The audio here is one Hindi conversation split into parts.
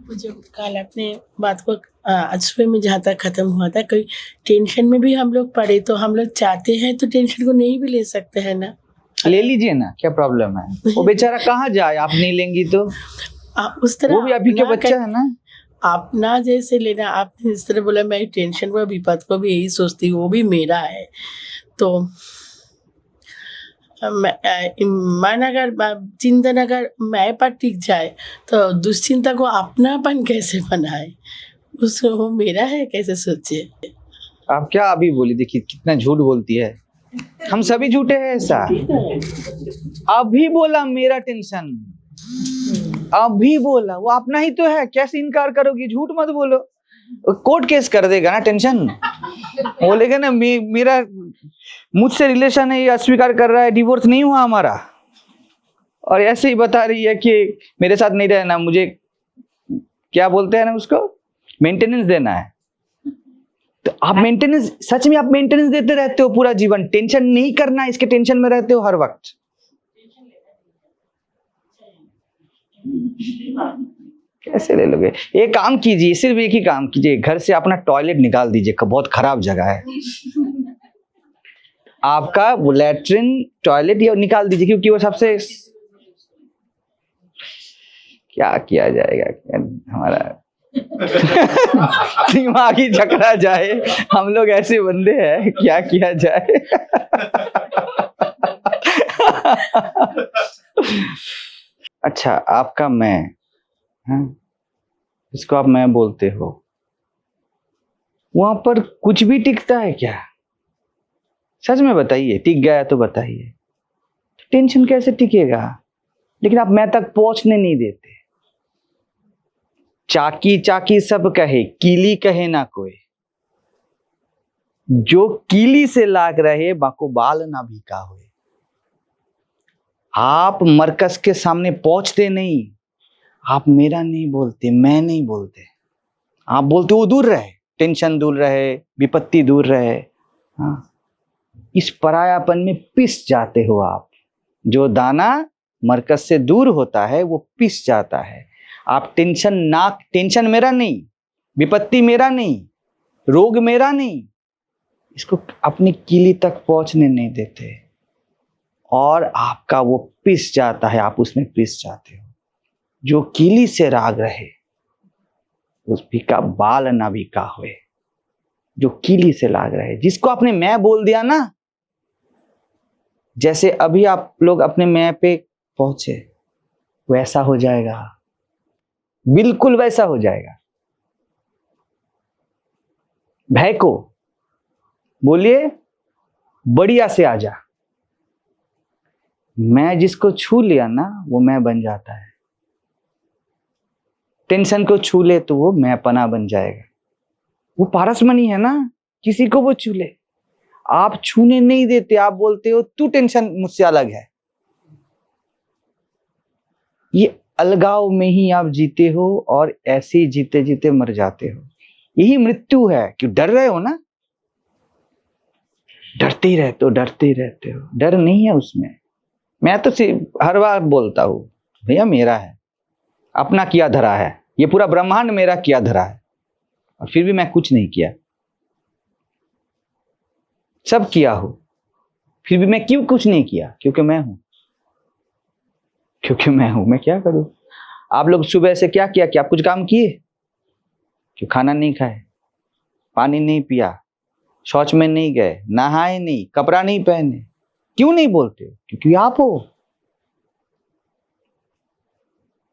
वो जो कल अपने बात को आज सुबह में जहाँ तक ख़त्म हुआ था, कोई टेंशन में भी हम लोग पड़े तो हम लोग चाहते हैं तो टेंशन को नहीं भी ले सकते हैं ना। ले लीजिए ना, क्या प्रॉब्लम है? वो बेचारा कहाँ जाए, आप नहीं लेंगी तो? उस तरह वो भी अभी का बच्चा है ना। आप ना जैसे लेना, आपने इस तरह बोला मैं टेंशन को विपद को भी यही सोचती हूँ, वो भी मेरा है। तो मन अगर चिंतन अगर मैं पर टिक जाए तो दुश्चिंता को अपनापन कैसे बनाए, उसको वो मेरा है कैसे सोचे। आप क्या अभी बोली, देखिए कितना झूठ बोलती है। हम सभी झूठे हैं ऐसा। अभी बोला मेरा टेंशन, अभी बोला, वो अपना ही तो है, कैसे इनकार करोगी? झूठ मत बोलो, कोर्ट केस कर देगा ना। टेंशन बोलेगा ना मेरा मुझसे रिलेशन है, ये अस्वीकार कर रहा है, डिवोर्स नहीं हुआ हमारा, और ऐसे ही बता रही है कि मेरे साथ नहीं रहना, मुझे क्या बोलते हैं ना उसको, मेंटेनेंस देना है। तो आप मेंटेनेंस, सच में आप मेंटेनेंस देते रहते हो पूरा जीवन, टेंशन नहीं करना, इसके टेंशन में रहते हो हर वक्त। कैसे ले लोगे? एक काम कीजिए, सिर्फ एक ही काम कीजिए, घर से अपना टॉयलेट निकाल दीजिए, बहुत खराब जगह है आपका, वो लैट्रिन टॉयलेट ये निकाल दीजिए, क्योंकि वो सबसे, क्या किया जाएगा हमारा दिमाग ही चकरा जाए, हम लोग ऐसे बंदे हैं, क्या किया जाए अच्छा, आपका मैं, इसको आप मैं बोलते हो, वहां पर कुछ भी टिकता है क्या? सच में बताइए, टिक गया तो बताइए। टेंशन कैसे टिकेगा? लेकिन आप मैं तक पहुंचने नहीं देते। चाकी चाकी सब कहे, कीली कहे ना कोई, जो कीली से लाग रहे बाको बाल ना भी का हुए। आप मरकज के सामने पहुंचते नहीं, आप मेरा नहीं बोलते, मैं नहीं बोलते, आप बोलते वो दूर रहे, टेंशन दूर रहे, विपत्ति दूर रहे। हाँ, इस परायापन में पिस जाते हो आप। जो दाना मरकज से दूर होता है वो पिस जाता है। आप टेंशन मेरा नहीं, विपत्ति मेरा नहीं, रोग मेरा नहीं, इसको अपनी कीली तक पहुंचने नहीं देते, और आपका वो पिस जाता है, आप उसमें पिस जाते हो। जो कीली से राग रहे उस भी का बाल ना भी का हुए। जो कीली से लाग रहे, जिसको आपने मैं बोल दिया ना, जैसे अभी आप लोग अपने मैं पे पहुंचे, वैसा हो जाएगा, बिल्कुल वैसा हो जाएगा। भय को बोलिए बढ़िया से आ जा। मैं जिसको छू लिया ना वो मैं बन जाता है। टेंशन को छू ले तो वो मैं पना बन जाएगा। वो पारसमणि है ना, किसी को वो छू ले, आप छूने नहीं देते, आप बोलते हो तू टेंशन मुझसे अलग है। ये अलगाव में ही आप जीते हो, और ऐसे ही जीते जीते मर जाते हो। यही मृत्यु है। क्यों डर रहे हो ना, डरते ही रहते हो, डरते ही रहते हो। डर नहीं है उसमें। मैं तो हर बार बोलता हूं, भैया मेरा है, अपना किया धरा है, ये पूरा ब्रह्मांड मेरा किया धरा है, और फिर भी मैं कुछ नहीं किया। सब किया हो, फिर भी मैं क्यों कुछ नहीं किया? क्योंकि मैं हूं, क्योंकि मैं हूं। मैं क्या करूं? आप लोग सुबह से क्या किया? आप कुछ काम किए? क्यों खाना नहीं खाए, पानी नहीं पिया, शौच में नहीं गए, नहाए नहीं, कपड़ा नहीं पहने? क्यों नहीं बोलते? क्योंकि आप हो,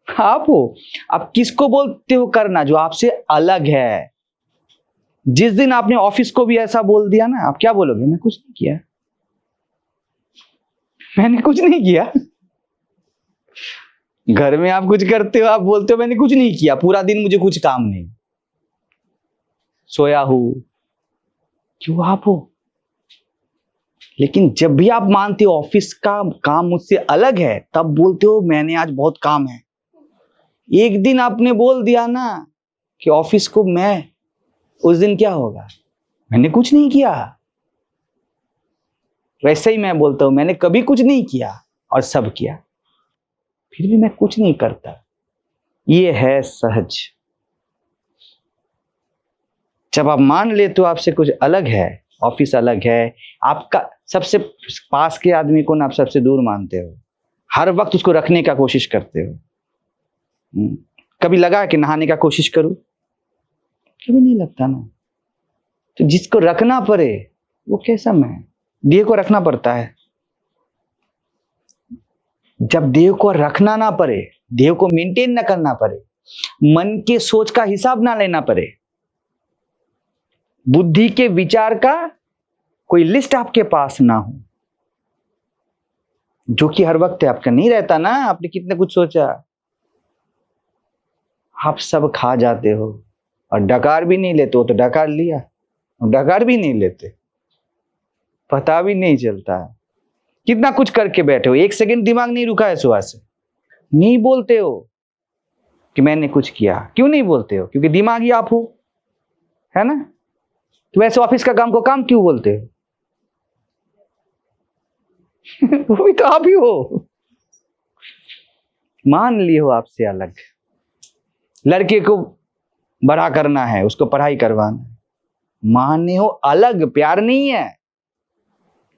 आप हो। आप किसको बोलते हो करना? जो आपसे अलग है। जिस दिन आपने ऑफिस को भी ऐसा बोल दिया ना, आप क्या बोलोगे? मैं कुछ नहीं किया, मैंने कुछ नहीं किया। घर में आप कुछ करते हो, आप बोलते हो मैंने कुछ नहीं किया, पूरा दिन मुझे कुछ काम नहीं, सोया हूं। क्यों? आप हो। लेकिन जब भी आप मानते हो ऑफिस का काम मुझसे अलग है, तब बोलते हो मैंने आज बहुत काम है। एक दिन आपने बोल दिया ना कि ऑफिस को मैं, उस दिन क्या होगा? मैंने कुछ नहीं किया। वैसे ही मैं बोलता हूं मैंने कभी कुछ नहीं किया और सब किया, फिर भी मैं कुछ नहीं करता। ये है सहज। जब आप मान लेते हो आपसे कुछ अलग है, ऑफिस अलग है, आपका सबसे पास के आदमी को ना आप सबसे दूर मानते हो, हर वक्त उसको रखने का कोशिश करते हो। कभी लगा कि नहाने का कोशिश करूं? कभी नहीं लगता ना। तो जिसको रखना पड़े वो कैसा मैं? देह को रखना पड़ता है। जब देह को रखना ना पड़े, देह को मेंटेन ना करना पड़े, मन के सोच का हिसाब ना लेना पड़े, बुद्धि के विचार का कोई लिस्ट आपके पास ना हो, जो कि हर वक्त आपका नहीं रहता ना। आपने कितने कुछ सोचा, आप सब खा जाते हो और डकार भी नहीं लेते हो। तो डकार लिया, डकार भी नहीं लेते, पता भी नहीं चलता। कितना कुछ करके बैठे हो, एक सेकंड दिमाग नहीं रुका है सुबह से। नहीं बोलते हो कि मैंने कुछ किया। क्यों नहीं बोलते हो? क्योंकि दिमाग ही आप हो, है ना। तो वैसे ऑफिस का काम को काम क्यों बोलते हो? वो भी तो आप ही हो। मान लिए हो आपसे अलग। लड़के को बड़ा करना है, उसको पढ़ाई करवाना है, माने हो अलग। प्यार नहीं है,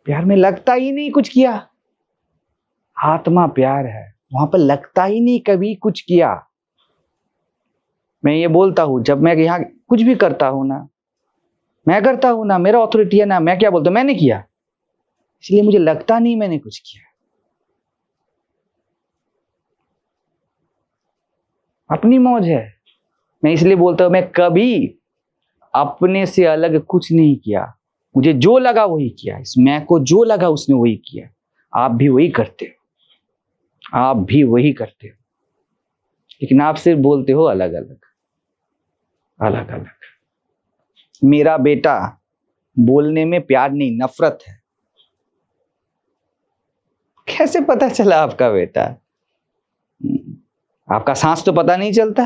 प्यार में लगता ही नहीं कुछ किया। आत्मा प्यार है, वहां पर लगता ही नहीं कभी कुछ किया। मैं ये बोलता हूं, जब मैं यहाँ कुछ भी करता हूं ना, मैं करता हूं ना, मेरा अथॉरिटी है ना, मैं क्या बोलता हूं? मैंने किया, इसलिए मुझे लगता नहीं मैंने कुछ किया। अपनी मौज है। मैं इसलिए बोलता हूं मैं कभी अपने से अलग कुछ नहीं किया। मुझे जो लगा वही किया, इस मैं को जो लगा उसने वही किया। आप भी वही करते हो, आप भी वही करते हो, लेकिन आप सिर्फ बोलते हो अलग अलग, अलग अलग। मेरा बेटा बोलने में प्यार नहीं, नफरत है। कैसे पता चला आपका बेटा? आपका सांस तो पता नहीं चलता,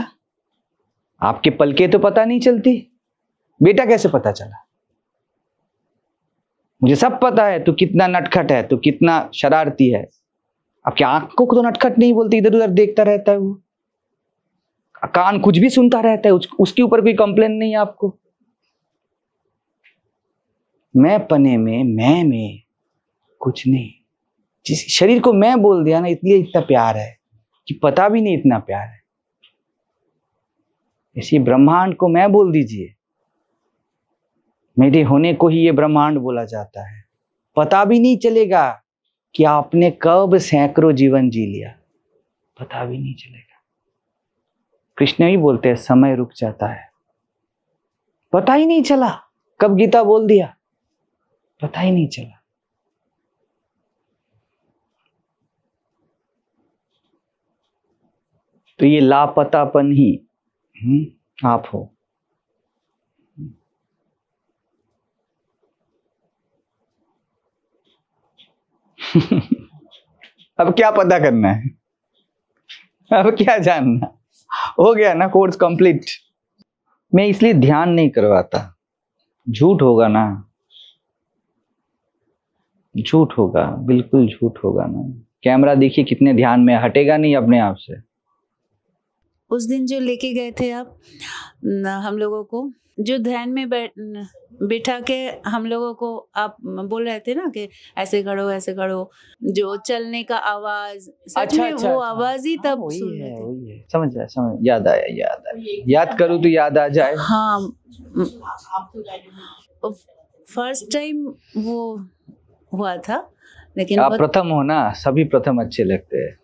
आपके पलके तो पता नहीं चलती, बेटा कैसे पता चला? मुझे सब पता है तू कितना नटखट है, तू कितना शरारती है। आपकी आंखों को तो नटखट नहीं बोलती, इधर उधर देखता रहता है वो। कान कुछ भी सुनता रहता है, उसके ऊपर कोई कंप्लेन नहीं है आपको। मैं पने में कुछ नहीं। जिस शरीर को मैं बोल दिया ना, इसलिए इतना प्यार है कि पता भी नहीं इतना प्यार है। इसी ब्रह्मांड को मैं बोल दीजिए, मेरे होने को ही ये ब्रह्मांड बोला जाता है। पता भी नहीं चलेगा कि आपने कब सैकड़ों जीवन जी लिया, पता भी नहीं चलेगा। कृष्ण ही बोलते हैं समय रुक जाता है। पता ही नहीं चला कब गीता बोल दिया, पता ही नहीं चला। तो ये लापतापन ही आप हो। अब क्या पता करना है, अब क्या जानना? हो गया ना कोर्स कंप्लीट। मैं इसलिए ध्यान नहीं करवाता, झूठ होगा ना, झूठ होगा, बिल्कुल झूठ होगा ना। कैमरा देखिए कितने ध्यान में, हटेगा नहीं अपने आप से। उस दिन जो लेके गए थे आप हम लोगों को, जो ध्यान में बैठा के हम लोगों को आप बोल रहे थे ना कि ऐसे खड़ो ऐसे खड़ो, जो चलने का आवाज, सच में वो आवाज ही तब सुन रहे थे। वही है, समझ आया, समझ, याद आया, याद करूँ तो याद आ जाए। हाँ, फर्स्ट टाइम वो हुआ था, लेकिन आप प्रथम हो ना, सभी प्रथम अच्छे लगते हैं।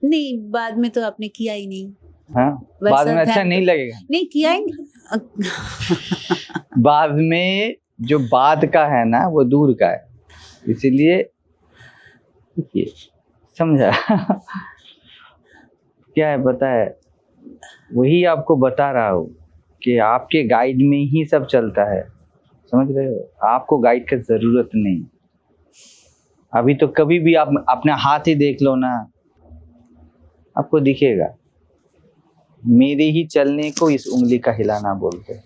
नहीं, बाद में तो आपने किया ही नहीं। हाँ, बाद में अच्छा नहीं लगेगा। नहीं किया ही बाद में जो बाद का है ना वो दूर का है, इसीलिए समझा। क्या है पता है, वही आपको बता रहा हूँ कि आपके गाइड में ही सब चलता है, समझ रहे हो? आपको गाइड की जरूरत नहीं। अभी तो कभी भी आप अपना हाथ ही देख लो ना, आपको दिखेगा। मेरे ही चलने को इस उंगली का हिलाना बोलते हैं।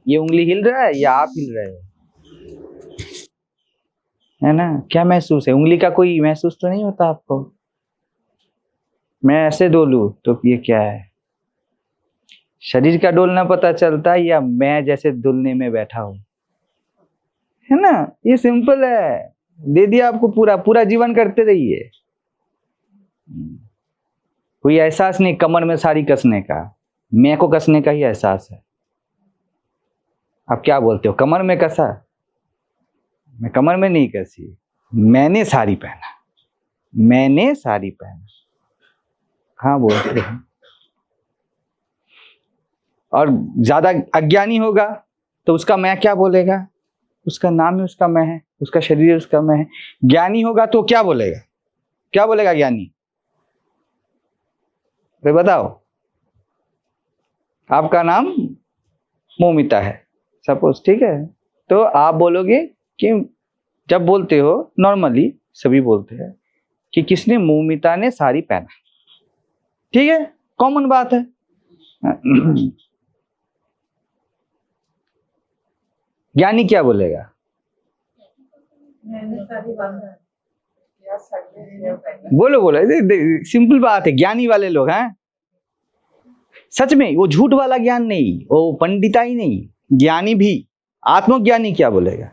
ये उंगली हिल रहा है या आप हिल रहे हो, है ना? क्या महसूस है? उंगली का कोई महसूस तो नहीं होता आपको? मैं ऐसे डोलूं तो ये क्या है? शरीर का डोलना पता चलता है या मैं जैसे दुलने में बैठा हूं, है ना? ये सिंपल है, दे दिया आपको, पूरा पूरा जीवन करते रहिए। कोई एहसास नहीं कमर में साड़ी कसने का, मैं को कसने का ही एहसास है। आप क्या बोलते हो, कमर में कसा? मैं कमर में नहीं कसी, मैंने साड़ी पहना, मैंने साड़ी पहना, हाँ बोलते हैं। और ज्यादा अज्ञानी होगा तो उसका मैं क्या बोलेगा? उसका नाम ही उसका मैं है, उसका शरीर उसका मैं है। ज्ञानी होगा तो क्या बोलेगा? क्या बोलेगा ज्ञानी? भाई बताओ। आपका नाम मोमिता है सपोज, ठीक है, तो आप बोलोगे कि जब बोलते हो नॉर्मली सभी बोलते हैं कि किसने, मोमिता ने साड़ी पहना, ठीक है, कॉमन बात है। ज्ञानी क्या बोलेगा? बोलो बोलो, सिंपल बात है। ज्ञानी वाले लोग हैं, सच में, वो झूठ वाला ज्ञान नहीं, वो पंडिताई नहीं, ज्ञानी भी। आत्मज्ञानी क्या बोलेगा?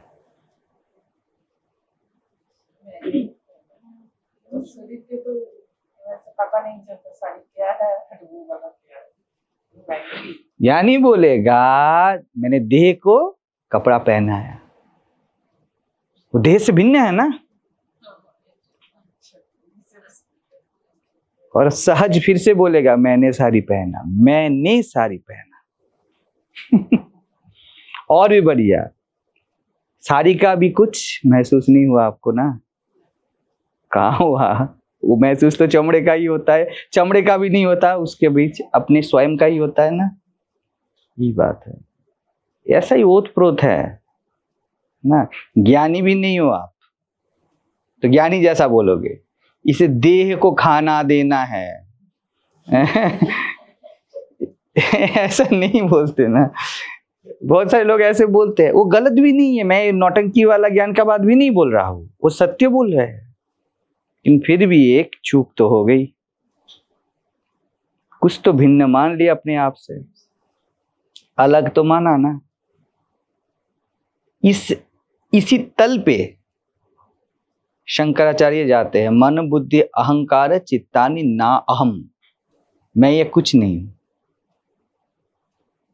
ज्ञानी बोलेगा मैंने देह को कपड़ा पहना है, वो देह से भिन्न है ना। और सहज फिर से बोलेगा मैंने साड़ी पहना, मैंने साड़ी पहना। और भी बढ़िया, साड़ी का भी कुछ महसूस नहीं हुआ आपको ना? कहाँ हुआ? वो महसूस तो चमड़े का ही होता है, चमड़े का भी नहीं होता, उसके बीच अपने स्वयं का ही होता है ना। ये बात है, ऐसा ही ओत प्रोत है ना। ज्ञानी भी नहीं हो आप तो ज्ञानी जैसा बोलोगे, इसे देह को खाना देना है। ऐसा नहीं बोलते ना, बहुत सारे लोग ऐसे बोलते हैं। वो गलत भी नहीं है, मैं नौटंकी वाला ज्ञान का बात भी नहीं बोल रहा हूं, वो सत्य बोल रहे हैं, लेकिन फिर भी एक चूक तो हो गई, कुछ तो भिन्न मान लिया अपने आप से, अलग तो माना ना। इसी तल पे शंकराचार्य जाते हैं, मन बुद्धि अहंकार चित्तानि ना अहम, मैं ये कुछ नहीं हूं,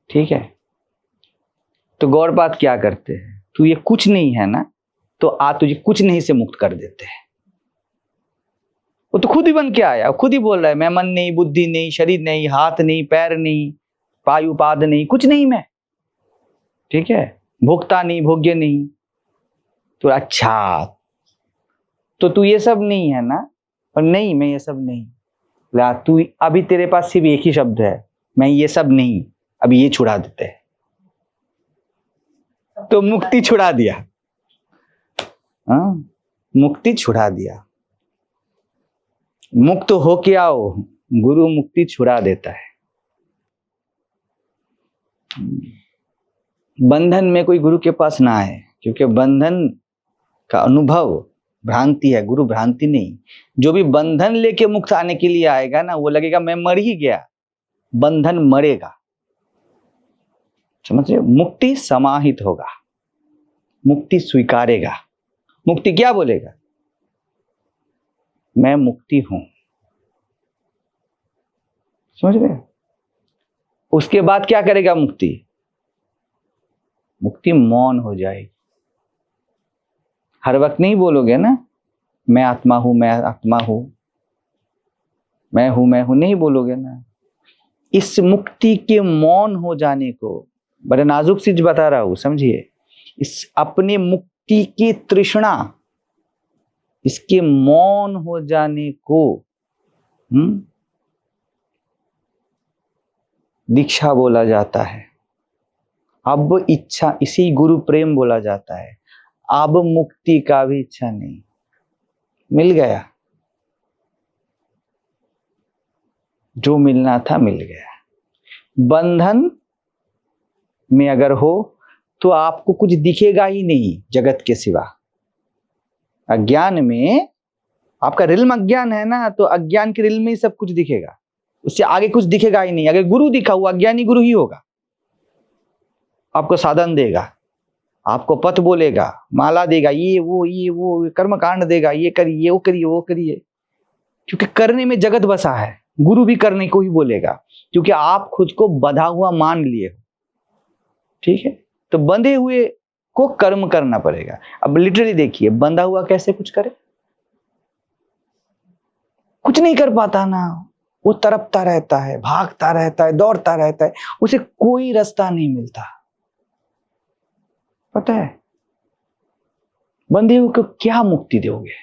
ठीक है। तो गौरपाद क्या करते हैं, तू ये कुछ नहीं है ना, तो तुझे कुछ नहीं से मुक्त कर देते हैं। वो तो खुद ही बन के आया, खुद ही बोल रहा है मैं मन नहीं, बुद्धि नहीं, शरीर नहीं, हाथ नहीं, पैर नहीं, पायुपाद नहीं, कुछ नहीं मैं, ठीक है, भोक्ता नहीं, भोग्य नहीं। तो अच्छा, तो तू ये सब नहीं है ना? और नहीं, मैं ये सब नहीं। ला तू, अभी तेरे पास सिर्फ एक ही शब्द है, मैं ये सब नहीं, अभी ये छुड़ा देते हैं, तो मुक्ति छुड़ा दिया। हाँ, मुक्ति छुड़ा दिया। मुक्त हो के आओ, गुरु मुक्ति छुड़ा देता है। बंधन में कोई गुरु के पास ना आए, क्योंकि बंधन का अनुभव भ्रांति है, गुरु भ्रांति नहीं। जो भी बंधन लेके मुक्त आने के लिए आएगा ना, वो लगेगा मैं मर ही गया, बंधन मरेगा, समझिए। मुक्ति समाहित होगा, मुक्ति स्वीकारेगा। मुक्ति क्या बोलेगा? मैं मुक्ति हूं, समझ रहे? उसके बाद क्या करेगा मुक्ति? मुक्ति मौन हो जाएगी। हर वक्त नहीं बोलोगे ना मैं आत्मा हूं, मैं आत्मा हूं, मैं हूं, नहीं बोलोगे ना। इस मुक्ति के मौन हो जाने को बड़े नाजुक चीज बता रहा हूं, समझिए। इस अपने मुक्ति की तृष्णा, इसके मौन हो जाने को दीक्षा बोला जाता है। अब इच्छा, इसी गुरु प्रेम बोला जाता है। अब मुक्ति का भी इच्छा नहीं, मिल गया, जो मिलना था मिल गया। बंधन में अगर हो तो आपको कुछ दिखेगा ही नहीं जगत के सिवा। अज्ञान में, आपका रिल्म अज्ञान है ना, तो अज्ञान के रिल्म में ही सब कुछ दिखेगा। उससे आगे कुछ दिखेगा ही नहीं। अगर गुरु दिखा हुआ, ज्ञानी गुरु ही होगा। आपको साधन देगा, आपको पथ बोलेगा, माला देगा, ये वो कर्म कांड देगा, ये करिए, वो करिए, वो करिए, क्योंकि करने में जगत बसा है। गुरु भी करने को ही बोलेगा, क्योंकि आप खुद को बंधा हुआ मान लिए हो। ठीक है, तो बंधे हुए को कर्म करना पड़ेगा। अब लिटरली देखिए, बंधा हुआ कैसे कुछ करे? कुछ नहीं कर पाता ना, वो तड़पता रहता है, भागता रहता है, दौड़ता रहता है, उसे कोई रास्ता नहीं मिलता। पता है, बंधे हुए को क्या मुक्ति दोगे?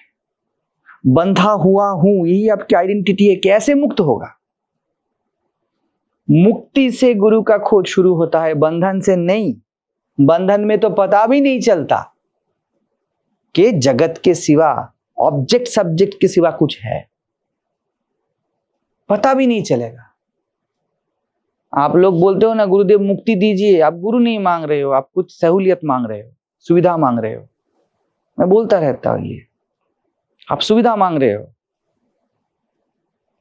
बंधा हुआ हूं, यही आपकी आइडेंटिटी है। कैसे मुक्त होगा? मुक्ति से गुरु का खोज शुरू होता है, बंधन से नहीं। बंधन में तो पता भी नहीं चलता कि जगत के सिवा, ऑब्जेक्ट सब्जेक्ट के सिवा कुछ है, पता भी नहीं चलेगा। आप लोग बोलते हो ना, गुरुदेव मुक्ति दीजिए, आप गुरु नहीं मांग रहे हो, आप कुछ सहूलियत मांग रहे हो, सुविधा मांग रहे हो। मैं बोलता रहता हूं, ये आप सुविधा मांग रहे हो,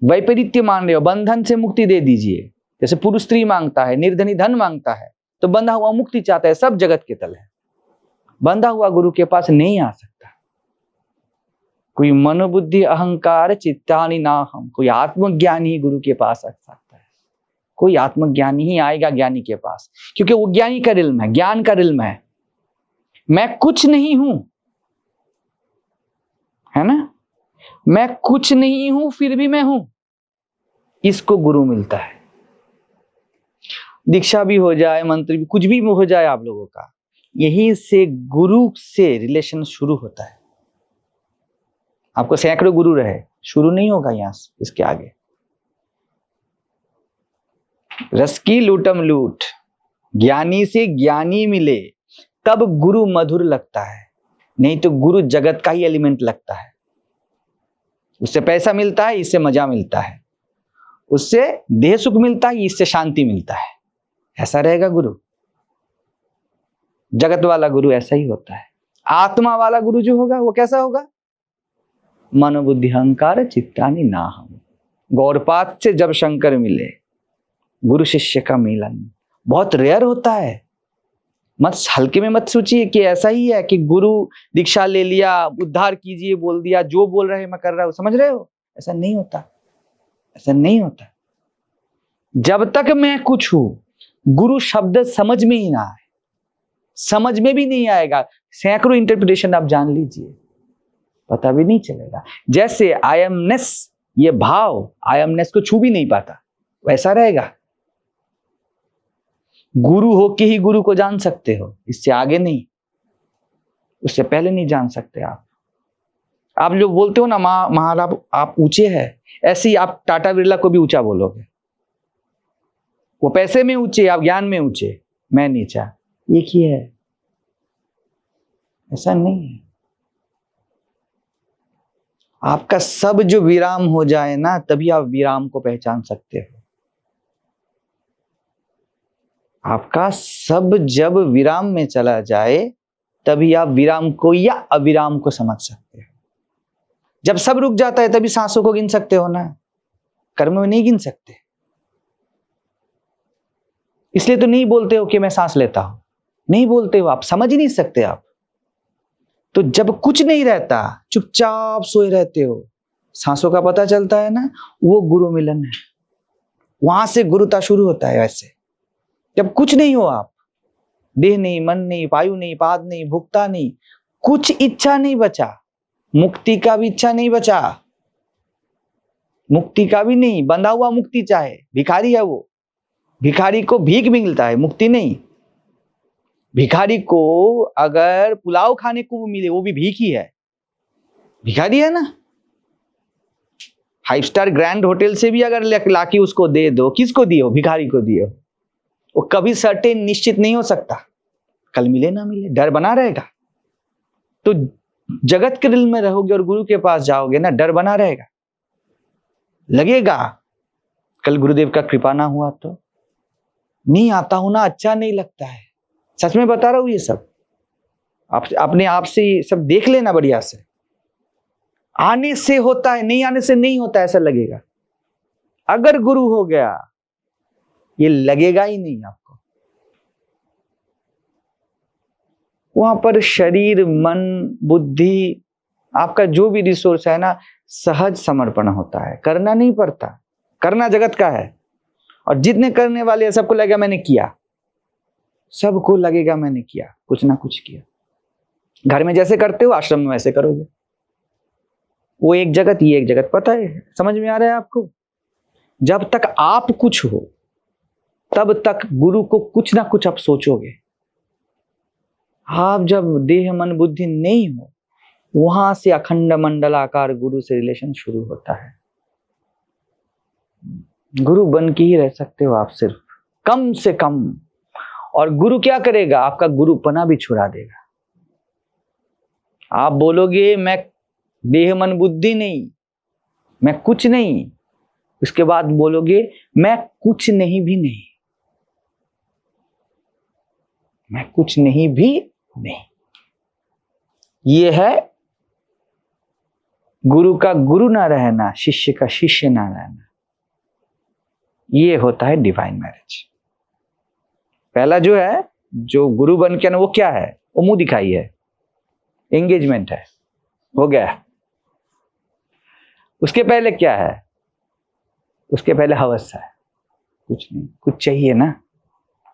वैपरीत्य मान रहे हो। बंधन से मुक्ति दे दीजिए। जैसे पुरुष स्त्री मांगता है, निर्धनी धन मांगता है, तो बंधा हुआ मुक्ति चाहता है। सब जगत के तल है, बंधा हुआ गुरु के पास नहीं आ सकता। कोई मनोबुद्धि अहंकार चित्तानि ना हम, कोई आत्मज्ञानी ही गुरु के पास आ सकता है। कोई आत्मज्ञानी ही आएगा ज्ञानी के पास, क्योंकि वो ज्ञानी का इल्म है, ज्ञान का इल्म है। मैं कुछ नहीं हूं, है ना, मैं कुछ नहीं हूं फिर भी मैं हूं, इसको गुरु मिलता है। दीक्षा भी हो जाए, मंत्र भी, कुछ भी हो जाए आप लोगों का, यहीं से गुरु से रिलेशन शुरू होता है। आपको सैकड़ों गुरु रहे, शुरू नहीं होगा यहां से, इसके आगे। रस की लूटम लूट, ज्ञानी से ज्ञानी मिले तब गुरु मधुर लगता है, नहीं तो गुरु जगत का ही एलिमेंट लगता है। उससे पैसा मिलता है, इससे मजा मिलता है, उससे देह सुख मिलता है, इससे शांति मिलता है। ऐसा रहेगा गुरु। जगत वाला गुरु ऐसा ही होता है। आत्मा वाला गुरु जो होगा वो कैसा होगा? मनोबुद्धि अहंकार चित्तानि नाहम। गौरपात से जब शंकर मिले, गुरु शिष्य का मिलन बहुत रेयर होता है। मत हल्के में मत सोचिए कि ऐसा ही है कि गुरु दीक्षा ले लिया, उद्धार कीजिए बोल दिया, जो बोल रहे मैं कर रहा हूं, समझ रहे हो? ऐसा नहीं होता, ऐसा नहीं होता। जब तक मैं कुछ हूं, गुरु शब्द समझ में ही ना आए, समझ में भी नहीं आएगा। सैकड़ों इंटरप्रिटेशन आप जान लीजिए, पता भी नहीं चलेगा। जैसे आई एमनेस, ये भाव आई एमनेस को छू भी नहीं पाता, वैसा रहेगा। गुरु हो के ही गुरु को जान सकते हो, इससे आगे नहीं, उससे पहले नहीं जान सकते आप। आप जो बोलते हो ना महाराज आप ऊंचे हैं, ऐसे ही आप टाटा बिरला को भी ऊंचा बोलोगे। वो पैसे में ऊंचे, आप ज्ञान में ऊंचे, मैं नीचा, एक ही है। ऐसा नहीं है। आपका सब जो विराम हो जाए ना, तभी आप विराम को पहचान सकते हो। आपका सब जब विराम में चला जाए, तभी आप विराम को या अविराम को समझ सकते हो। जब सब रुक जाता है, तभी सांसों को गिन सकते हो ना, कर्म में नहीं गिन सकते। इसलिए तो नहीं बोलते हो कि मैं सांस लेता हूं, नहीं बोलते हो, आप समझ ही नहीं सकते आप। तो जब कुछ नहीं रहता, चुपचाप सोए रहते हो, सांसों का पता चलता है ना, वो गुरु मिलन है। वहां से गुरुता शुरू होता है। वैसे जब कुछ नहीं हो आप, देह नहीं, मन नहीं, वायु नहीं, पाद नहीं, भुक्ता नहीं, कुछ इच्छा नहीं बचा, मुक्ति का भी इच्छा नहीं बचा, मुक्ति का भी नहीं, बंधा हुआ मुक्ति चाहे, भिखारी है वो, भिखारी को भीख मिलता है, मुक्ति नहीं। भिखारी को अगर पुलाव खाने को मिले, वो भी भीख ही है, भिखारी है ना। 5 स्टार ग्रैंड होटल से भी अगर लाके उसको दे दो, किसको दियो? भिखारी को दियो। वो कभी सर्टेन निश्चित नहीं हो सकता, कल मिले ना मिले, डर बना रहेगा। तो जगत के दिल में रहोगे और गुरु के पास जाओगे ना, डर बना रहेगा, लगेगा कल गुरुदेव का कृपा ना हुआ तो। नहीं आता हूं ना, अच्छा नहीं लगता है, सच में बता रहा हूं। ये सब आप अपने आप से सब देख लेना बढ़िया से। आने से होता है, नहीं आने से नहीं होता, ऐसा लगेगा। अगर गुरु हो गया ये लगेगा ही नहीं आपको। वहां पर शरीर, मन, बुद्धि, आपका जो भी रिसोर्स है ना, सहज समर्पण होता है, करना नहीं पड़ता। करना जगत का है, और जितने करने वाले हैं सबको लगेगा मैंने किया, सबको लगेगा मैंने किया, कुछ ना कुछ किया। घर में जैसे करते हो आश्रम में वैसे करोगे। वो एक जगत, ये एक जगत, पता है? समझ में आ रहा है आपको? जब तक आप कुछ हो तब तक गुरु को कुछ ना कुछ आप सोचोगे। आप जब देह मन बुद्धि नहीं हो, वहां से अखंड मंडलाकार गुरु से रिलेशन शुरू होता है। गुरु बन के ही रह सकते हो आप, सिर्फ कम से कम। और गुरु क्या करेगा? आपका गुरुपना भी छुड़ा देगा। आप बोलोगे मैं देह मन बुद्धि नहीं, मैं कुछ नहीं, उसके बाद बोलोगे मैं कुछ नहीं भी नहीं, मैं कुछ नहीं भी नहीं। ये है गुरु का गुरु ना रहना, शिष्य का शिष्य ना रहना। ये होता है डिवाइन मैरिज। पहला जो है, जो गुरु बन के ना, वो क्या है? वो मुंह दिखाई है, एंगेजमेंट है, हो गया। उसके पहले क्या है? उसके पहले हवस है। कुछ नहीं, कुछ चाहिए ना,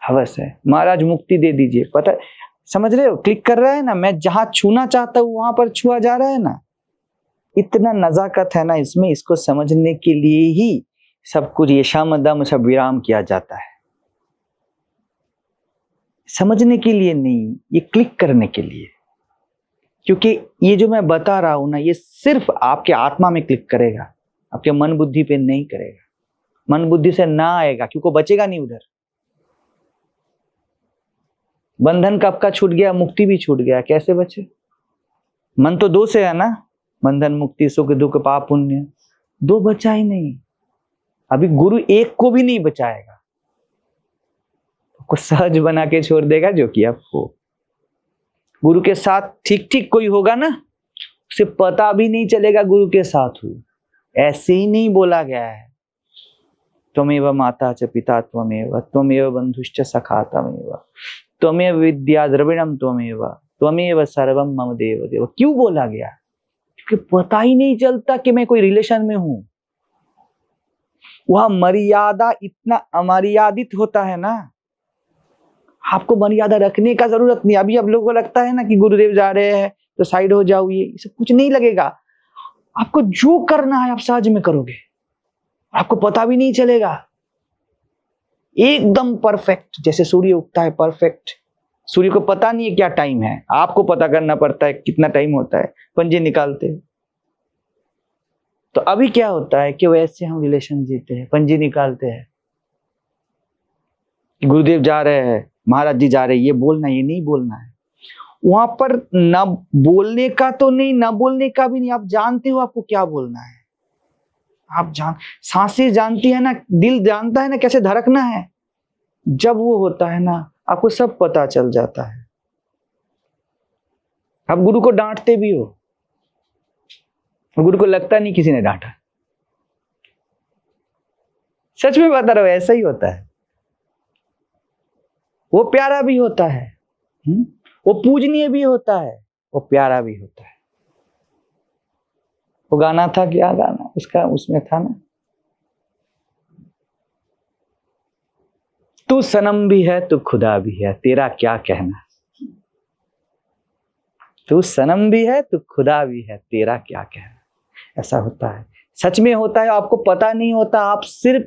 हवस है। महाराज मुक्ति दे दीजिए, पता है? समझ रहे हो? क्लिक कर रहा है ना, मैं जहां छूना चाहता हूं वहां पर छुआ जा रहा है ना। इतना नजाकत है ना इसमें, इसको समझने के लिए ही सब कुछ ये शाम दम सब विराम किया जाता है। समझने के लिए नहीं, ये क्लिक करने के लिए। क्योंकि ये जो मैं बता रहा हूं ना, ये सिर्फ आपके आत्मा में क्लिक करेगा, आपके मन बुद्धि पे नहीं करेगा। मन बुद्धि से ना आएगा, क्योंकि बचेगा नहीं उधर। बंधन कब का छूट गया? मुक्ति भी छूट गया, कैसे बचे? मन तो दो से है ना, बंधन मुक्ति सुख दुख पाप पुण्य, दो बचा ही नहीं। अभी गुरु एक को भी नहीं बचाएगा, को सहज बना के छोड़ देगा। जो कि आपको गुरु के साथ ठीक ठीक कोई होगा ना, उसे पता भी नहीं चलेगा गुरु के साथ हूं। ऐसे ही नहीं बोला गया है, त्वमेव माता च पिता त्वमेव बंधुश्च सखा त्वमेव विद्या द्रविणम त्वमेव सर्वम मम देव देव। क्यों बोला गया? क्योंकि पता ही नहीं चलता कि मैं कोई रिलेशन में हूं। वह मर्यादा इतना अमर्यादित होता है ना, आपको मर्यादा रखने का जरूरत नहीं। अभी आप लोगों को लगता है ना कि गुरुदेव जा रहे हैं तो साइड हो जाओ, ये सब कुछ नहीं लगेगा। आपको जो करना है आप सहज में करोगे, आपको पता भी नहीं चलेगा। एकदम परफेक्ट, जैसे सूर्य उगता है परफेक्ट। सूर्य को पता नहीं है क्या टाइम है, आपको पता करना पड़ता है कितना टाइम होता है, पंजे निकालते हैं। तो अभी क्या होता है कि वैसे हम रिलेशन जीते हैं, पंजे निकालते हैं। गुरुदेव जा रहे हैं, महाराज जी जा रहे हैं, ये बोलना, ये नहीं बोलना है। वहां पर न बोलने का तो नहीं, न बोलने का भी नहीं। आप जानते हो आपको क्या बोलना है। आप सांसें जानती है ना, दिल जानता है ना कैसे धड़कना है। जब वो होता है ना, आपको सब पता चल जाता है। आप गुरु को डांटते भी हो, गुरु को लगता नहीं किसी ने डांटा। सच में बता रहा हूं, ऐसा ही होता है। वो प्यारा भी होता है, वो पूजनीय भी होता है, वो प्यारा भी होता है। वो गाना था, क्या गाना उसका, उसमें था ना, तू सनम भी है तू खुदा भी है, तेरा क्या कहना। तू सनम भी है तू खुदा भी है, तेरा क्या कहना। ऐसा होता है, सच में होता है। आपको पता नहीं होता, आप सिर्फ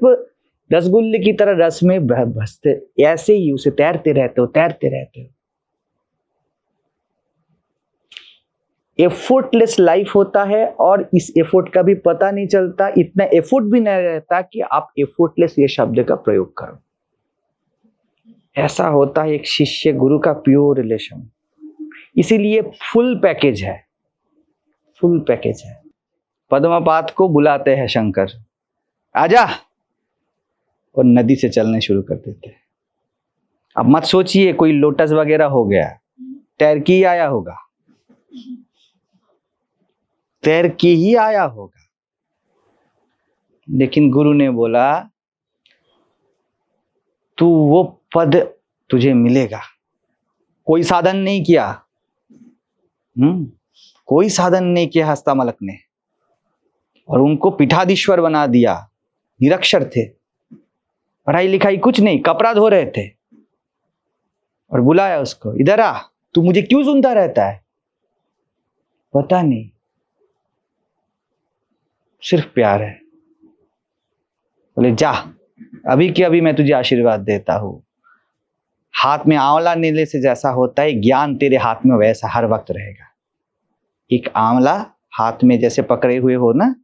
रसगुल्ले की तरह रस में भसते, ऐसे ही उसे तैरते रहते हो, तैरते रहते हो। एफर्टलेस लाइफ होता है, और इस एफर्ट का भी पता नहीं चलता। इतना एफर्ट भी नहीं रहता कि आप एफर्टलेस ये शब्द का प्रयोग करो। ऐसा होता है एक शिष्य गुरु का प्योर रिलेशन। इसीलिए फुल पैकेज है, फुल पैकेज है। पद्मपाद को बुलाते हैं शंकर, आजा, और नदी से चलने शुरू कर देते हैं। अब मत सोचिए कोई लोटस वगैरह हो गया, तैर के ही आया होगा, तैर के ही आया होगा। लेकिन गुरु ने बोला तू वो पद तुझे मिलेगा। कोई साधन नहीं किया, कोई साधन नहीं किया हस्तामलक ने, और उनको पीठाधीश्वर बना दिया। निरक्षर थे, पढ़ाई लिखाई कुछ नहीं, कपड़ा धो रहे थे, और बुलाया उसको, इधर आ, तू मुझे क्यों सुनता रहता है? पता नहीं, सिर्फ प्यार है। बोले जा, अभी के अभी मैं तुझे आशीर्वाद देता हूं। हाथ में आंवला लेने से जैसा होता है, ज्ञान तेरे हाथ में वैसा हर वक्त रहेगा। एक आंवला हाथ में जैसे पकड़े हुए हो ना,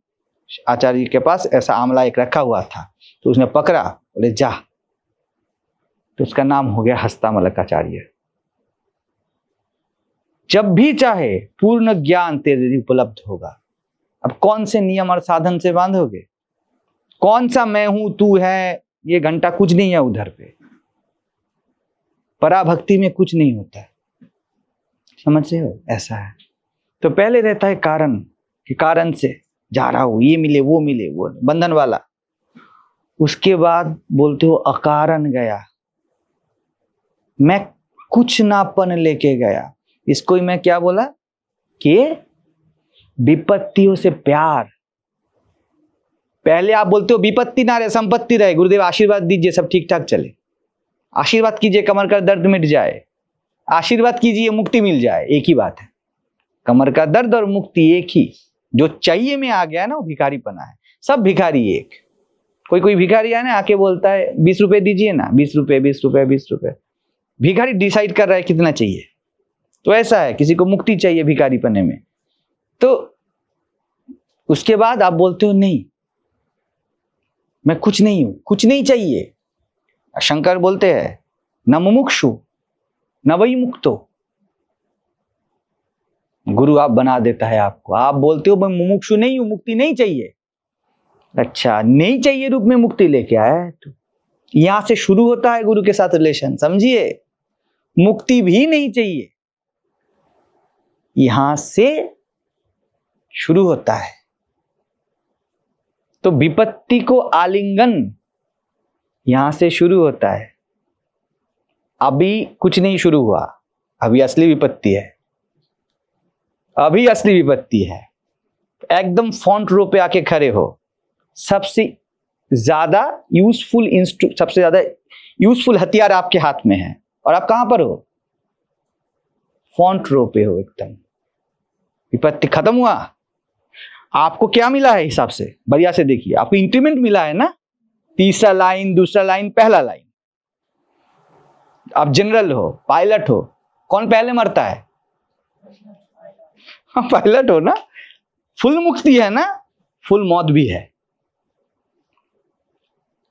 आचार्य जी के पास ऐसा आंवला एक रखा हुआ था, तो उसने पकड़ा, बोले जा, तो उसका नाम हो गया हस्तामलक आचार्य। जब भी चाहे पूर्ण ज्ञान तेरे लिए उपलब्ध होगा। अब कौन से नियम और साधन से बांधोगे? कौन सा मैं हूं तू है, ये घंटा कुछ नहीं है उधर पे। पराभक्ति में कुछ नहीं होता है, समझ रहे हो? ऐसा है। तो पहले रहता है कारण, कि कारण से जा रहा हूं, ये मिले वो मिले, वो बंधन वाला। उसके बाद बोलते हो अकारण गया, मैं कुछ नापन लेके गया। इसको ही मैं क्या बोला कि विपत्तियों से प्यार। पहले आप बोलते हो विपत्ति ना रहे, संपत्ति रहे, गुरुदेव आशीर्वाद दीजिए सब ठीक ठाक चले। आशीर्वाद कीजिए कमर का दर्द मिट जाए, आशीर्वाद कीजिए मुक्ति मिल जाए, एक ही बात है। कमर का दर्द और मुक्ति एक ही। जो चाहिए में आ गया ना, वो भिखारीपना है। सब भिखारी एक। कोई भिखारी है ना, आके बोलता है 20 रुपए दीजिए ना, 20 रुपए 20 रुपए 20 रुपए। भिखारी डिसाइड कर रहा है कितना चाहिए। तो ऐसा है, किसी को मुक्ति चाहिए भिखारीपने में। तो उसके बाद आप बोलते हो नहीं, मैं कुछ नहीं हूं, कुछ नहीं चाहिए। शंकर बोलते हैं न मुमुक्षु न वही मुक्तो। गुरु आप बना देता है आपको। आप बोलते हो मैं मुमुक्षु नहीं हूं, मुक्ति नहीं चाहिए। अच्छा, नहीं चाहिए रूप में मुक्ति लेके आया है। तो यहां से शुरू होता है गुरु के साथ रिलेशन, समझिए। मुक्ति भी नहीं चाहिए, यहां से शुरू होता है। तो विपत्ति को आलिंगन यहां से शुरू होता है। अभी कुछ नहीं शुरू हुआ, अभी असली विपत्ति है, अभी असली विपत्ति है। एकदम फ्रंट रो पे आके खड़े हो। सबसे ज्यादा यूजफुल हथियार आपके हाथ में है, और आप कहां पर हो? फ्रंट रो पे हो एकदम। विपत्ति खत्म हुआ, आपको क्या मिला है हिसाब से? बढ़िया से देखिए, आपको इंक्रीमेंट मिला है ना। तीसरा लाइन, दूसरा लाइन, पहला लाइन। आप जनरल हो, पायलट हो, कौन पहले मरता है? पायलट हो ना। फुल मुक्ति है ना, फुल मौत भी है।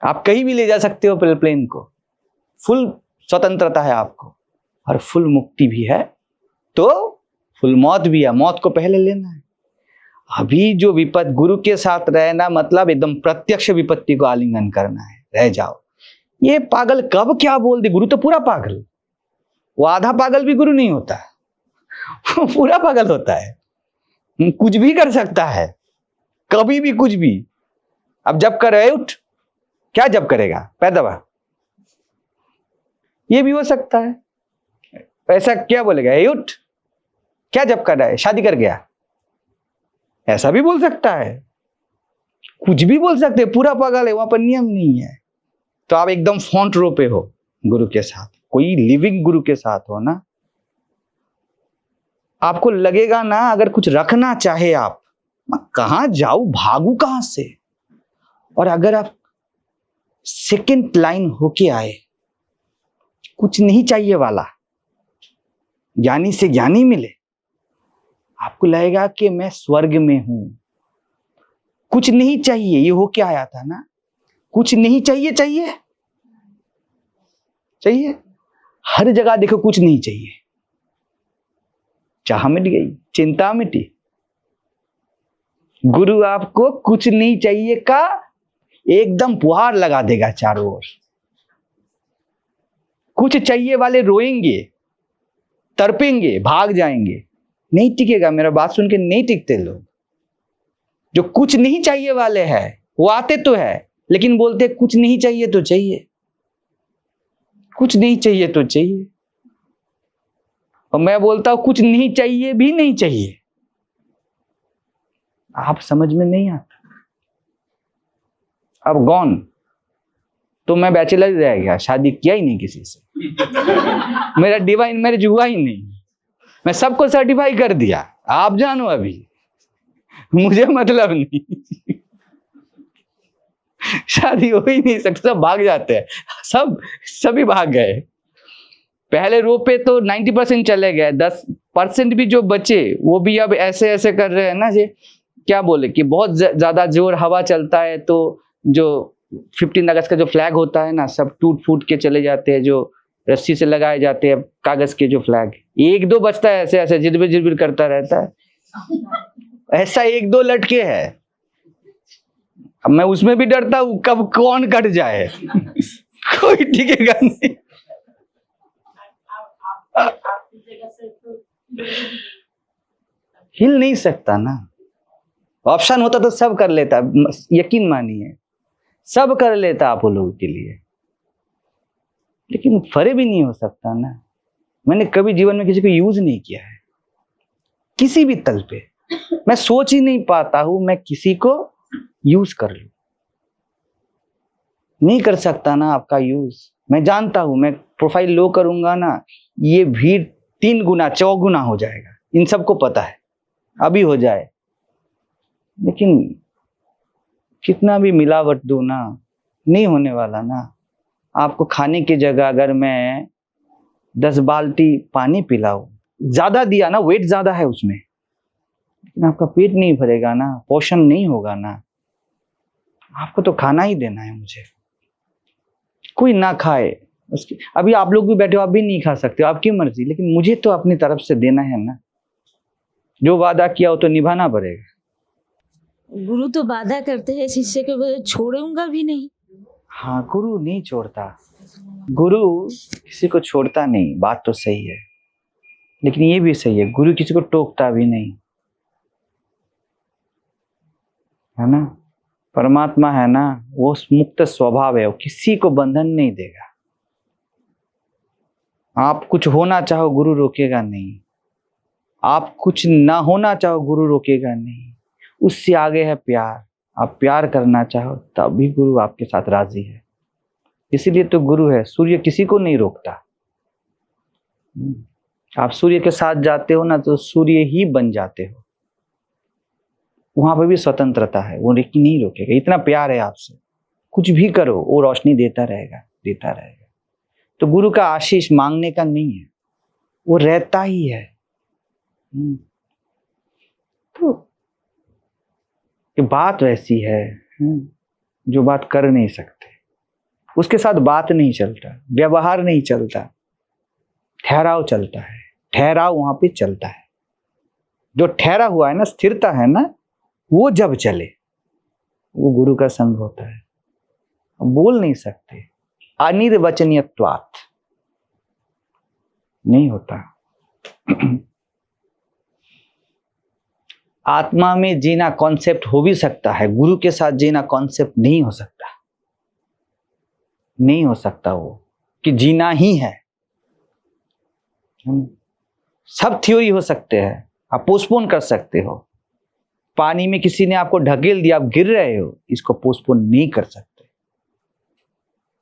आप कहीं भी ले जा सकते हो प्लेन को, फुल स्वतंत्रता है आपको, और फुल मुक्ति भी है, तो फुल मौत भी है। मौत को पहले लेना है। अभी जो विपत्ति, गुरु के साथ रहना मतलब एकदम प्रत्यक्ष विपत्ति को आलिंगन करना है। रह जाओ। ये पागल कब क्या बोल दे, गुरु तो पूरा पागल। वो आधा पागल भी गुरु नहीं होता, वो पूरा पागल होता है। कुछ भी कर सकता है, कभी भी कुछ भी। अब जब कर रहे उठ, क्या जब करेगा? पैर दबा, ये भी हो सकता है। ऐसा क्या बोलेगा? ए उठ, क्या जब कर रहा है? शादी कर गया, ऐसा भी बोल सकता है। कुछ भी बोल सकते हैं, पूरा पागल है, वहां पर नियम नहीं है। तो आप एकदम फ्रंट रो पे हो गुरु के साथ, कोई लिविंग गुरु के साथ हो ना। आपको लगेगा ना, अगर कुछ रखना चाहे आप, मैं कहां जाऊं, भागू कहां से? और अगर आप सेकंड लाइन होके आए, कुछ नहीं चाहिए वाला, ज्ञानी से ज्ञानी मिले, आपको लगेगा कि मैं स्वर्ग में हूं। कुछ नहीं चाहिए, ये होके आया था ना। कुछ नहीं चाहिए, चाहिए चाहिए हर जगह देखो, कुछ नहीं चाहिए। चाह मिट गई, चिंता मिटी। गुरु आपको कुछ नहीं चाहिए का एकदम पुहार लगा देगा चारों ओर। कुछ चाहिए वाले रोएंगे, तड़पेंगे, भाग जाएंगे, नहीं टिकेगा। मेरा बात सुन के नहीं टिकते लोग। जो कुछ नहीं चाहिए वाले हैं, वो आते तो है लेकिन बोलते कुछ नहीं चाहिए तो चाहिए, कुछ नहीं चाहिए तो चाहिए। और मैं बोलता हूं कुछ नहीं चाहिए भी नहीं चाहिए। आप समझ में नहीं आता। अब गॉन तो मैं बैचलर ही रह गया, शादी किया ही नहीं किसी से, मेरा डिवाइन मैरिज हुआ ही नहीं, मैं सबको सर्टिफाई कर दिया, आप जानो अभी मुझे मतलब नहीं। शादी हो ही नहीं सकती, सब भाग जाते हैं, सभी भाग गए। पहले रो पे तो 90% चले गए, 10% भी जो बचे वो भी अब ऐसे ऐसे कर रहे हैं ना जी, क्या बोले कि बहुत ज्यादा जोर हवा चलता है तो जो 15 अगस्त का जो फ्लैग होता है ना, सब टूट फूट के चले जाते हैं, जो रस्सी से लगाए जाते हैं कागज के जो फ्लैग, एक दो बचता है ऐसे ऐसे जिरबिर जिरबिर करता रहता है, ऐसा एक दो लटके है। अब मैं उसमें भी डरता हूं कब कौन कट जाए, कोई टिकेगा नहीं। हिल नहीं सकता ना, ऑप्शन होता तो सब कर लेता, यकीन मानिए सब कर लेता आप लोगों के लिए, लेकिन फरे भी नहीं हो सकता ना। मैंने कभी जीवन में किसी को यूज नहीं किया है किसी भी तल पे, मैं सोच ही नहीं पाता हूं मैं किसी को यूज कर लूं, नहीं कर सकता ना आपका यूज। मैं जानता हूं मैं प्रोफाइल लो करूंगा ना, ये भीड़ 3 गुना 4 गुना हो जाएगा, इन सबको पता है, अभी हो जाए, लेकिन कितना भी मिलावट दो ना, नहीं होने वाला ना। आपको खाने की जगह अगर मैं 10 बाल्टी पानी पिलाऊं, ज्यादा दिया ना, वेट ज्यादा है उसमें, लेकिन आपका पेट नहीं भरेगा ना, पोषण नहीं होगा ना। आपको तो खाना ही देना है मुझे, कोई ना खाए उसकी, अभी आप लोग भी बैठे हो, आप भी नहीं खा सकते हो, आपकी मर्जी, लेकिन मुझे तो अपनी तरफ से देना है ना। जो वादा किया हो तो निभाना पड़ेगा। गुरु तो वादा करते हैं शिष्य को छोड़ूंगा भी नहीं। हाँ, गुरु नहीं छोड़ता, गुरु किसी को छोड़ता नहीं, बात तो सही है, लेकिन ये भी सही है गुरु किसी को टोकता भी नहीं, है ना। परमात्मा है ना, वो मुक्त स्वभाव है, वो किसी को बंधन नहीं देगा। आप कुछ होना चाहो गुरु रोकेगा नहीं, आप कुछ ना होना चाहो गुरु रोकेगा नहीं। उससे आगे है प्यार, आप प्यार करना चाहो तब भी गुरु आपके साथ राजी है, इसीलिए तो गुरु है। सूर्य किसी को नहीं रोकता, आप सूर्य के साथ जाते हो ना तो सूर्य ही बन जाते हो, वहां पर भी स्वतंत्रता है, वो नहीं रोकेगा, इतना प्यार है आपसे, कुछ भी करो वो रोशनी देता रहेगा, देता रहेगा। तो गुरु का आशीष मांगने का नहीं है, वो रहता ही है। तो ये बात वैसी है जो बात कर नहीं सकते, उसके साथ बात नहीं चलता, व्यवहार नहीं चलता, ठहराव चलता है, ठहराव वहां पे चलता है। जो ठहरा हुआ है ना, स्थिरता है ना, वो जब चले वो गुरु का संग होता है। बोल नहीं सकते, अनिर्वचनीयत्वात् नहीं होता। आत्मा में जीना कॉन्सेप्ट हो भी सकता है, गुरु के साथ जीना कॉन्सेप्ट नहीं हो सकता, नहीं हो सकता वो कि जीना ही है। सब थ्योरी हो सकते हैं, आप पोस्टपोन कर सकते हो। पानी में किसी ने आपको ढकेल दिया, आप गिर रहे हो, इसको पोस्टपोन नहीं कर सकते।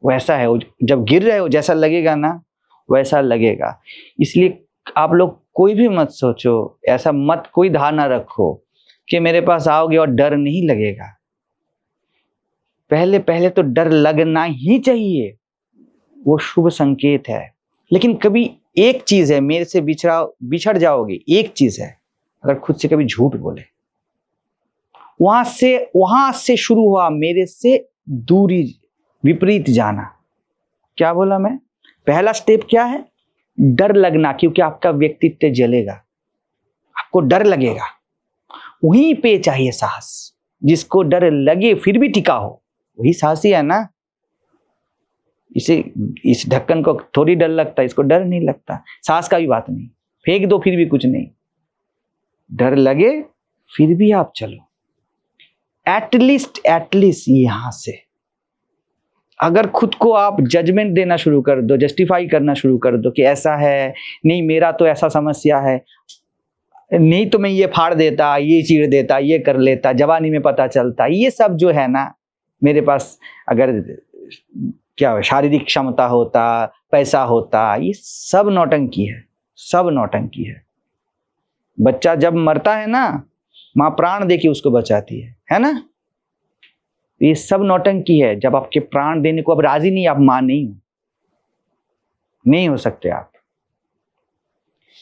वैसा है, जब गिर रहे हो जैसा लगेगा ना वैसा लगेगा। इसलिए आप लोग कोई भी मत सोचो, ऐसा मत कोई धारणा रखो कि मेरे पास आओगे और डर नहीं लगेगा। पहले पहले तो डर लगना ही चाहिए, वो शुभ संकेत है। लेकिन कभी एक चीज है, मेरे से बिछड़ जाओगे, एक चीज है, अगर खुद से कभी झूठ बोले, वहां से शुरू हुआ मेरे से दूरी, विपरीत जाना। क्या बोला मैं? पहला स्टेप क्या है? डर लगना, क्योंकि आपका व्यक्तित्व जलेगा, आपको डर लगेगा। वहीं पे चाहिए साहस। जिसको डर लगे फिर भी टिका हो, वही साहसी है ना। इस ढक्कन को थोड़ी डर लगता है, इसको डर नहीं लगता। साहस का भी बात नहीं, फेंक दो फिर भी कुछ नहीं, डर लगे फिर भी आप चलो। एटलीस्ट यहां से अगर खुद को आप जजमेंट देना शुरू कर दो, जस्टिफाई करना शुरू कर दो कि ऐसा है, नहीं मेरा तो ऐसा समस्या है, नहीं तो मैं ये फाड़ देता, ये चीर देता, ये कर लेता, जवानी में पता चलता, ये सब जो है ना, मेरे पास अगर क्या शारीरिक क्षमता होता, पैसा होता, ये सब नौटंकी है, सब नौटंकी है। बच्चा जब मरता है ना, माँ प्राण देके उसको बचाती है ना? ये सब नौटंकी है। जब आपके प्राण देने को अब राजी नहीं, आप माँ नहीं हो सकते आप।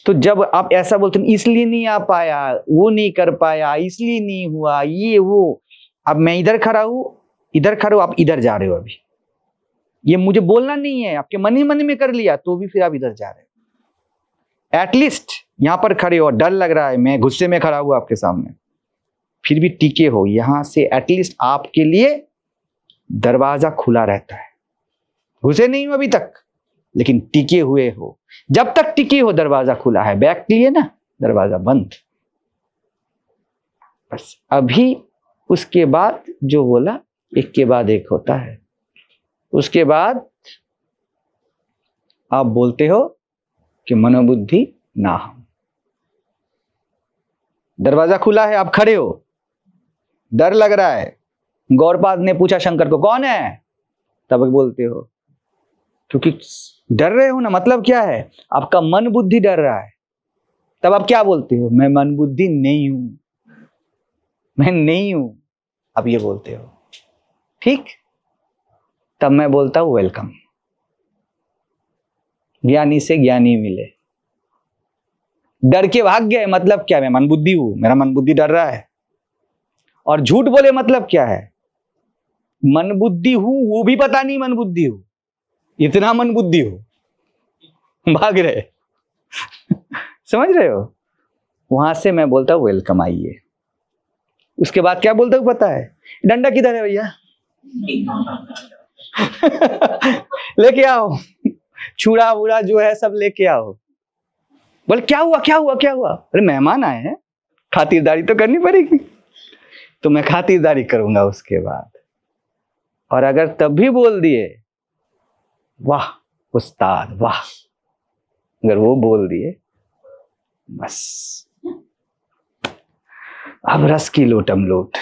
तो जब आप ऐसा बोलते हैं इसलिए नहीं आ पाया, वो नहीं कर पाया, इसलिए नहीं हुआ, ये वो, अब मैं इधर खड़ा हूं, आप इधर जा रहे हो। अभी ये मुझे बोलना नहीं है, आपके मन ही मन में कर लिया तो भी फिर आप इधर जा रहे हो। एटलीस्ट यहां पर खड़े हो, डर लग रहा है, मैं गुस्से में खड़ा हुआ आपके सामने, फिर भी टिके हो यहां से, एटलीस्ट आपके लिए दरवाजा खुला रहता है। घुसे नहीं हो अभी तक, लेकिन टिके हुए हो। जब तक टिके हो दरवाजा खुला है, बैक के लिए ना दरवाजा बंद। बस अभी उसके बाद जो बोला, एक के बाद एक होता है। उसके बाद आप बोलते हो कि मनोबुद्धि ना हम। दरवाजा खुला है, आप खड़े हो, डर लग रहा है। गौरपाद ने पूछा शंकर को, कौन है? तब बोलते हो, क्योंकि डर रहे हो ना, मतलब क्या है, आपका मन बुद्धि डर रहा है। तब आप क्या बोलते हो? मैं मन बुद्धि नहीं हूं, मैं नहीं हूं, आप ये बोलते हो। ठीक, तब मैं बोलता हूं वेलकम। ज्ञानी से ज्ञानी मिले। डर के भाग गए, मतलब क्या? मैं मन बुद्धि हूं, मेरा मन बुद्धि डर रहा है। और झूठ बोले, मतलब क्या है? मन बुद्धि हूं, वो भी पता नहीं मन बुद्धि हूं, इतना मन बुद्धि हो, भाग रहे। समझ रहे हो? वहां से मैं बोलता हूं वेलकम, आइए। उसके बाद क्या बोलता हूं पता है? डंडा किधर है भैया? लेके आओ, छुड़ा वुड़ा जो है सब लेके आओ। बोले क्या हुआ क्या हुआ क्या हुआ? अरे मेहमान आए हैं, खातिरदारी तो करनी पड़ेगी। तो मैं खातिरदारी करूंगा उसके बाद। और अगर तब भी बोल दिए वाह उस्ताद वाह, अगर वो बोल दिए, बस अब रस की लोटम लोट।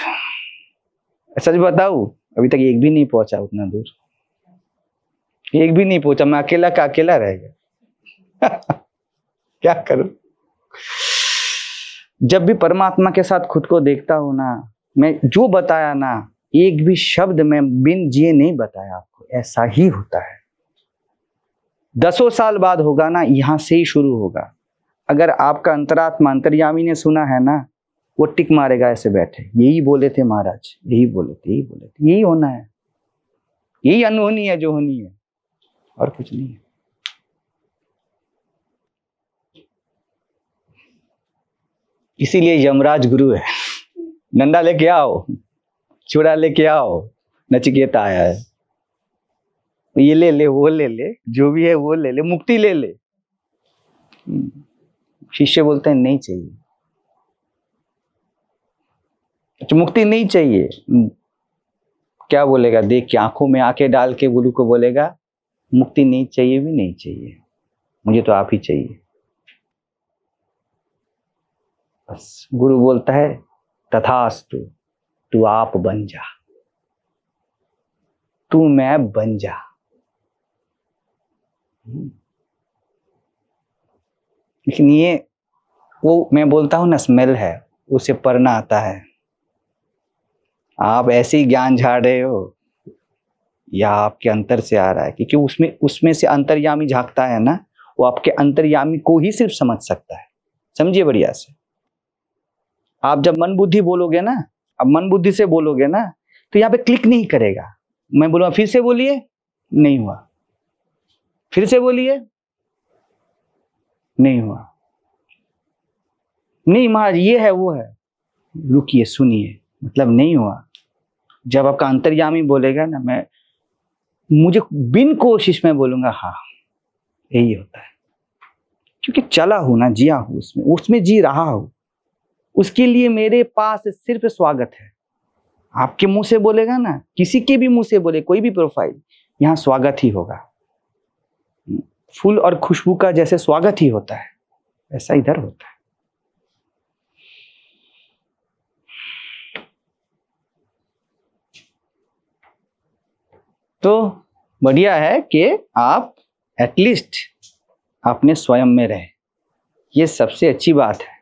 सच बताऊं, अभी तक एक भी नहीं पहुंचा उतना दूर, एक भी नहीं पहुंचा। मैं अकेला का अकेला रह गया। क्या करूं? जब भी परमात्मा के साथ खुद को देखता हूं ना, मैं जो बताया ना, एक भी शब्द मैं बिन जिए नहीं बताया आपको, ऐसा ही होता है। 10 साल बाद होगा ना, यहां से ही शुरू होगा। अगर आपका अंतरात्मा अंतर्यामी ने सुना है ना, वो टिक मारेगा ऐसे बैठे, यही बोले थे महाराज, यही बोले थे, यही बोले थे, यही होना है, यही अनहोनी है जो होनी है, और कुछ नहीं है। इसीलिए यमराज गुरु है। डंडा लेके आओ, चूड़ा लेके आओ, नचिकेता आया है, ये ले ले, वो ले ले, जो भी है वो ले ले, मुक्ति ले ले। शिष्य बोलते हैं नहीं चाहिए, अच्छा मुक्ति नहीं चाहिए। क्या बोलेगा? देख के आंखों में आंखें डाल के गुरु को बोलेगा मुक्ति नहीं चाहिए, भी नहीं चाहिए, मुझे तो आप ही चाहिए। बस गुरु बोलता है तथास्तु, तू आप बन जा, तू मैं बन जा। लेकिन ये वो मैं बोलता हूं ना, स्मेल है, उसे पढ़ना आता है। आप ऐसे ही ज्ञान झाड़ रहे हो या आपके अंतर से आ रहा है? क्योंकि उसमें से अंतर्यामी झांकता है ना, वो आपके अंतर्यामी को ही सिर्फ समझ सकता है। समझिए बढ़िया से। आप जब मन बुद्धि बोलोगे ना, अब मन बुद्धि से बोलोगे ना, तो यहाँ पे क्लिक नहीं करेगा। मैं बोलूँगा फिर से बोलिए, नहीं हुआ, फिर से बोलिए, नहीं हुआ, नहीं महाराज ये है वो है, रुकिए सुनिए, मतलब नहीं हुआ। जब आपका अंतर्यामी बोलेगा ना, मुझे बिन कोशिश में बोलूंगा हाँ यही होता है, क्योंकि चला हूं ना, जिया हूं, उसमें जी रहा हूं, उसके लिए मेरे पास सिर्फ स्वागत है। आपके मुंह से बोलेगा ना, किसी के भी मुंह से बोले, कोई भी प्रोफाइल, यहाँ स्वागत ही होगा। फूल और खुशबू का जैसे स्वागत ही होता है, ऐसा इधर होता है। तो बढ़िया है कि आप एटलीस्ट अपने स्वयं में रहे, ये सबसे अच्छी बात है।